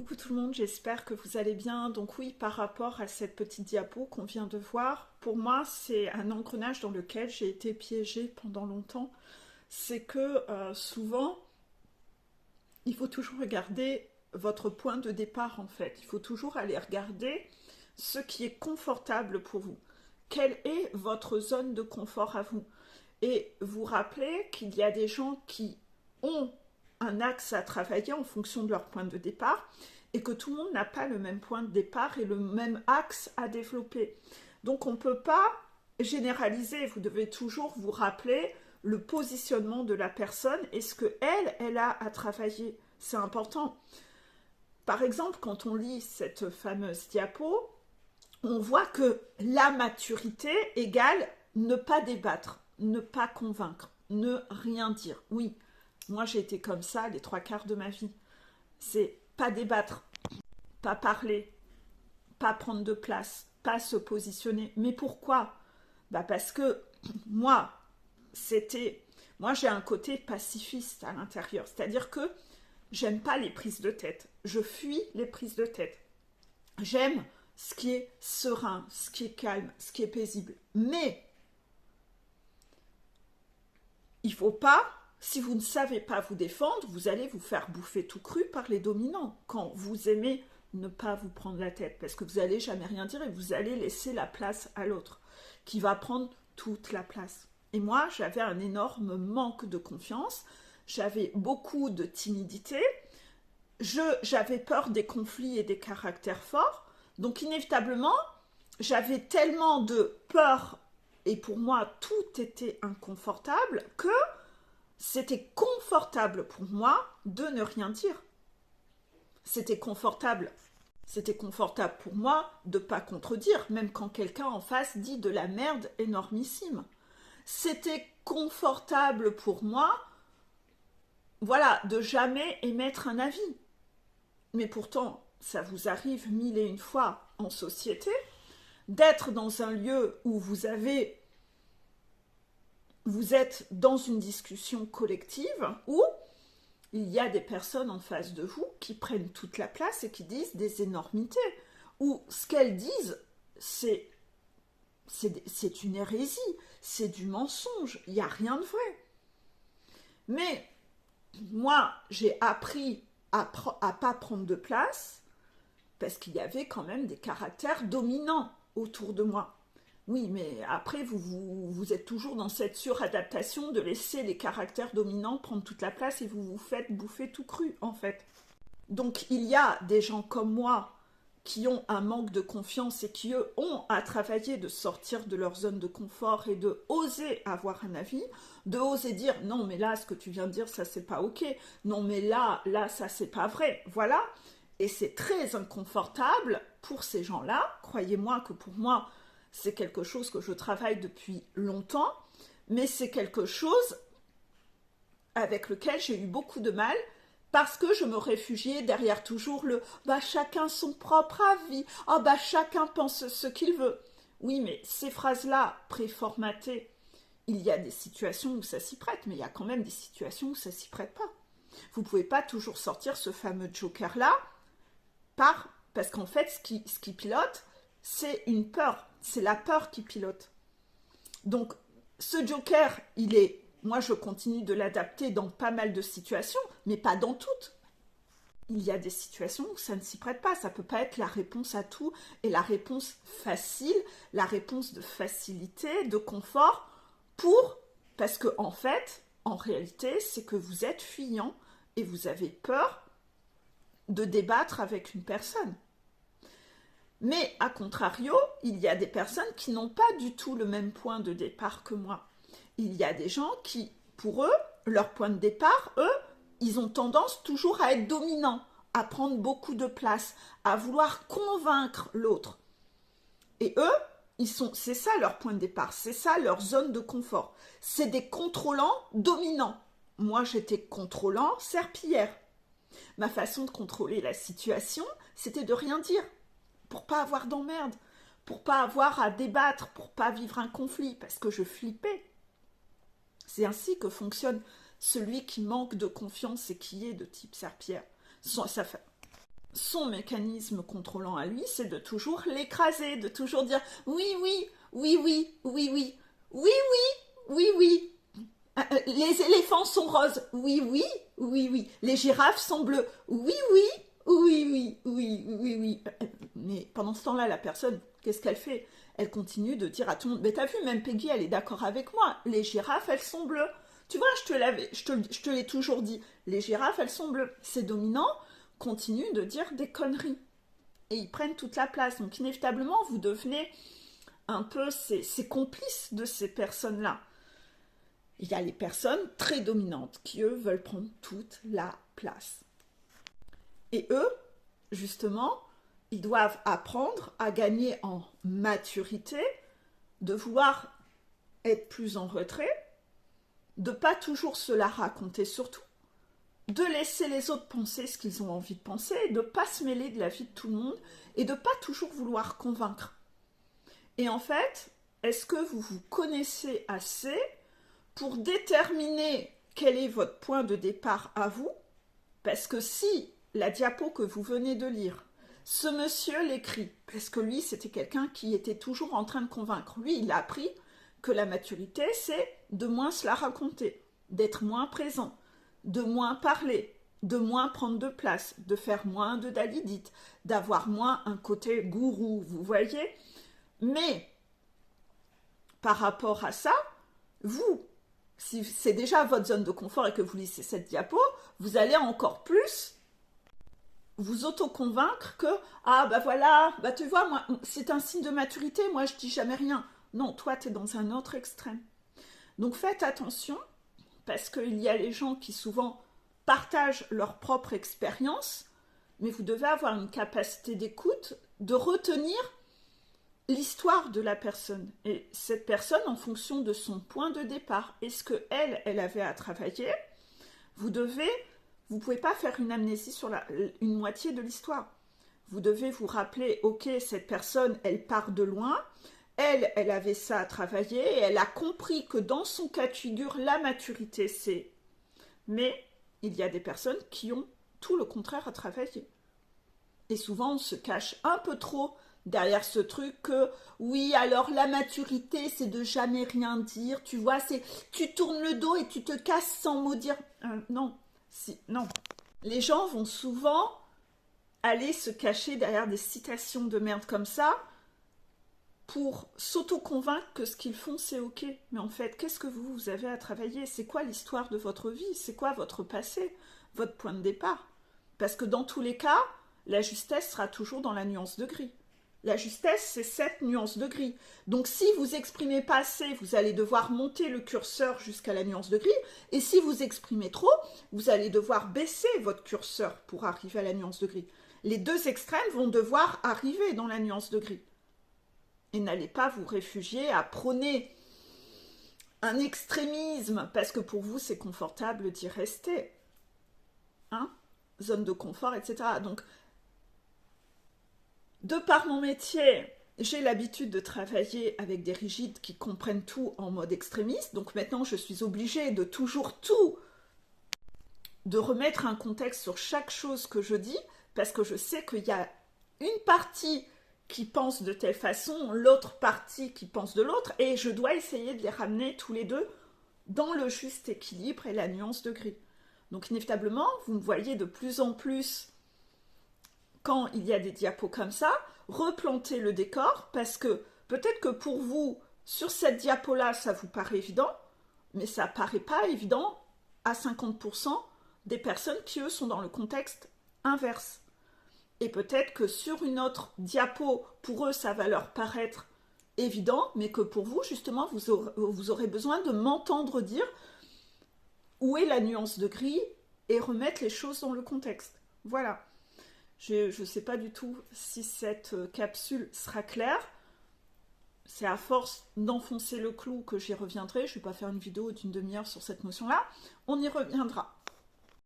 Coucou tout le monde, j'espère que vous allez bien. Donc oui, par rapport à cette petite diapo qu'on vient de voir, pour moi c'est un engrenage dans lequel j'ai été piégée pendant longtemps. C'est que souvent, il faut toujours regarder votre point de départ en fait. Il faut toujours aller regarder ce qui est confortable pour vous. Quelle est votre zone de confort à vous? Et vous rappelez qu'il y a des gens qui ont un axe à travailler en fonction de leur point de départ et que tout le monde n'a pas le même point de départ et le même axe à développer. Donc on ne peut pas généraliser, vous devez toujours vous rappeler le positionnement de la personne et ce qu'elle a à travailler. C'est important. Par exemple, quand on lit cette fameuse diapo, on voit que la maturité égale ne pas débattre, ne pas convaincre, ne rien dire. Oui, moi j'ai été comme ça les 3/4 de ma vie. C'est pas débattre, pas parler, pas prendre de place, pas se positionner. Mais pourquoi? Parce que moi, moi j'ai un côté pacifiste à l'intérieur. C'est-à-dire que j'aime pas les prises de tête. Je fuis les prises de tête. J'aime ce qui est serein, ce qui est calme, ce qui est paisible. Mais il ne faut pas, si vous ne savez pas vous défendre, vous allez vous faire bouffer tout cru par les dominants. Quand vous aimez ne pas vous prendre la tête, parce que vous n'allez jamais rien dire et vous allez laisser la place à l'autre, qui va prendre toute la place. Et moi, j'avais un énorme manque de confiance, j'avais beaucoup de timidité, j'avais peur des conflits et des caractères forts, donc inévitablement, j'avais tellement de peur et pour moi tout était inconfortable que c'était confortable pour moi de ne rien dire. C'était confortable pour moi de ne pas contredire, même quand quelqu'un en face dit de la merde énormissime. C'était confortable pour moi, voilà, de jamais émettre un avis. Mais pourtant, ça vous arrive 1001 fois en société, d'être dans un lieu où vous êtes dans une discussion collective où il y a des personnes en face de vous qui prennent toute la place et qui disent des énormités, où ce qu'elles disent, c'est une hérésie, c'est du mensonge, il n'y a rien de vrai. Mais moi, j'ai appris à pas prendre de place parce qu'il y avait quand même des caractères dominants autour de moi. Oui, mais après, vous êtes toujours dans cette suradaptation de laisser les caractères dominants prendre toute la place et vous vous faites bouffer tout cru, en fait. Donc, il y a des gens comme moi qui ont un manque de confiance et qui, eux, ont à travailler de sortir de leur zone de confort et de oser avoir un avis, de oser dire « Non, mais là, ce que tu viens de dire, ça, c'est pas OK. Non, mais là, ça, c'est pas vrai. » Voilà. Et c'est très inconfortable pour ces gens-là. Croyez-moi que pour moi, c'est quelque chose que je travaille depuis longtemps, mais c'est quelque chose avec lequel j'ai eu beaucoup de mal parce que je me réfugiais derrière toujours le « chacun son propre avis, chacun pense ce qu'il veut ». Oui, mais ces phrases-là, préformatées, il y a des situations où ça s'y prête, mais il y a quand même des situations où ça s'y prête pas. Vous ne pouvez pas toujours sortir ce fameux joker-là parce qu'en fait, ce qui pilote, c'est une peur. C'est la peur qui pilote. Donc, ce joker, moi, je continue de l'adapter dans pas mal de situations, mais pas dans toutes. Il y a des situations où ça ne s'y prête pas. Ça ne peut pas être la réponse à tout et la réponse facile, la réponse de facilité, de confort, parce que, en fait, en réalité, c'est que vous êtes fuyant et vous avez peur de débattre avec une personne. Mais, à contrario, il y a des personnes qui n'ont pas du tout le même point de départ que moi. Il y a des gens qui, pour eux, leur point de départ, ils ont tendance toujours à être dominants, à prendre beaucoup de place, à vouloir convaincre l'autre. Et eux, c'est ça leur point de départ, c'est ça leur zone de confort. C'est des contrôlants dominants. Moi, j'étais contrôlant serpillière. Ma façon de contrôler la situation, c'était de rien dire. Pour pas avoir d'emmerde, pour pas avoir à débattre, pour pas vivre un conflit, parce que je flippais. C'est ainsi que fonctionne celui qui manque de confiance et qui est de type serpillière. son mécanisme contrôlant à lui, c'est de toujours l'écraser, de toujours dire oui, oui, oui, oui, oui, oui, oui, oui, oui, oui. Les éléphants sont roses, oui, oui, oui, oui. Les girafes sont bleues, oui, oui, oui, oui, oui, oui, oui. Mais pendant ce temps-là, la personne, qu'est-ce qu'elle fait? Elle continue de dire à tout le monde, mais t'as vu, même Peggy, elle est d'accord avec moi, les girafes, elles sont bleues. Tu vois, je te l'ai toujours dit, les girafes, elles sont bleues. Ces dominants continuent de dire des conneries. Et ils prennent toute la place. Donc inévitablement, vous devenez un peu ces complices de ces personnes-là. Il y a les personnes très dominantes qui, eux, veulent prendre toute la place. Et eux, justement, ils doivent apprendre à gagner en maturité, de vouloir être plus en retrait, de ne pas toujours se la raconter surtout, de laisser les autres penser ce qu'ils ont envie de penser, de ne pas se mêler de la vie de tout le monde et de ne pas toujours vouloir convaincre. Et en fait, est-ce que vous vous connaissez assez pour déterminer quel est votre point de départ à vous? Parce que si la diapo que vous venez de lire, ce monsieur l'écrit, parce que lui, c'était quelqu'un qui était toujours en train de convaincre. Lui, il a appris que la maturité, c'est de moins se la raconter, d'être moins présent, de moins parler, de moins prendre de place, de faire moins de dalidite, d'avoir moins un côté gourou, vous voyez? Mais, par rapport à ça, vous, si c'est déjà votre zone de confort et que vous lisez cette diapo, vous allez encore plus vous auto-convaincre que ah bah voilà, bah tu vois, moi c'est un signe de maturité, moi je dis jamais rien. Non, toi tu es dans un autre extrême. Donc faites attention, parce qu'il y a les gens qui souvent partagent leur propre expérience, mais vous devez avoir une capacité d'écoute, de retenir l'histoire de la personne. Et cette personne, en fonction de son point de départ, est-ce que elle avait à travailler, vous pouvez pas faire une amnésie sur une moitié de l'histoire. Vous devez vous rappeler, ok, cette personne, elle part de loin, elle avait ça à travailler, et elle a compris que dans son cas de figure, la maturité, c'est... Mais il y a des personnes qui ont tout le contraire à travailler. Et souvent, on se cache un peu trop derrière ce truc que, oui, alors la maturité, c'est de jamais rien dire, tu vois, c'est tu tournes le dos et tu te casses sans mot dire. Non, non. Les gens vont souvent aller se cacher derrière des citations de merde comme ça pour s'auto-convaincre que ce qu'ils font, c'est ok. Mais en fait, qu'est-ce que vous avez à travailler? C'est quoi l'histoire de votre vie? C'est quoi votre passé? Votre point de départ? Parce que dans tous les cas, la justesse sera toujours dans la nuance de gris. La justesse, c'est cette nuance de gris. Donc si vous exprimez pas assez, vous allez devoir monter le curseur jusqu'à la nuance de gris. Et si vous exprimez trop, vous allez devoir baisser votre curseur pour arriver à la nuance de gris. Les deux extrêmes vont devoir arriver dans la nuance de gris. Et n'allez pas vous réfugier à prôner un extrémisme, parce que pour vous, c'est confortable d'y rester. Hein? Zone de confort, etc. Donc, de par mon métier, j'ai l'habitude de travailler avec des rigides qui comprennent tout en mode extrémiste. Donc maintenant, je suis obligée de toujours tout, de remettre un contexte sur chaque chose que je dis, parce que je sais qu'il y a une partie qui pense de telle façon, l'autre partie qui pense de l'autre, et je dois essayer de les ramener tous les deux dans le juste équilibre et la nuance de gris. Donc inévitablement, vous me voyez de plus en plus, quand il y a des diapos comme ça, replanter le décor, parce que peut-être que pour vous, sur cette diapo-là, ça vous paraît évident, mais ça paraît pas évident à 50% des personnes qui, eux, sont dans le contexte inverse. Et peut-être que sur une autre diapo, pour eux, ça va leur paraître évident, mais que pour vous, justement, vous aurez besoin de m'entendre dire où est la nuance de gris et remettre les choses dans le contexte. Voilà. Je ne sais pas du tout si cette capsule sera claire. C'est à force d'enfoncer le clou que j'y reviendrai. Je ne vais pas faire une vidéo d'une demi-heure sur cette notion-là. On y reviendra.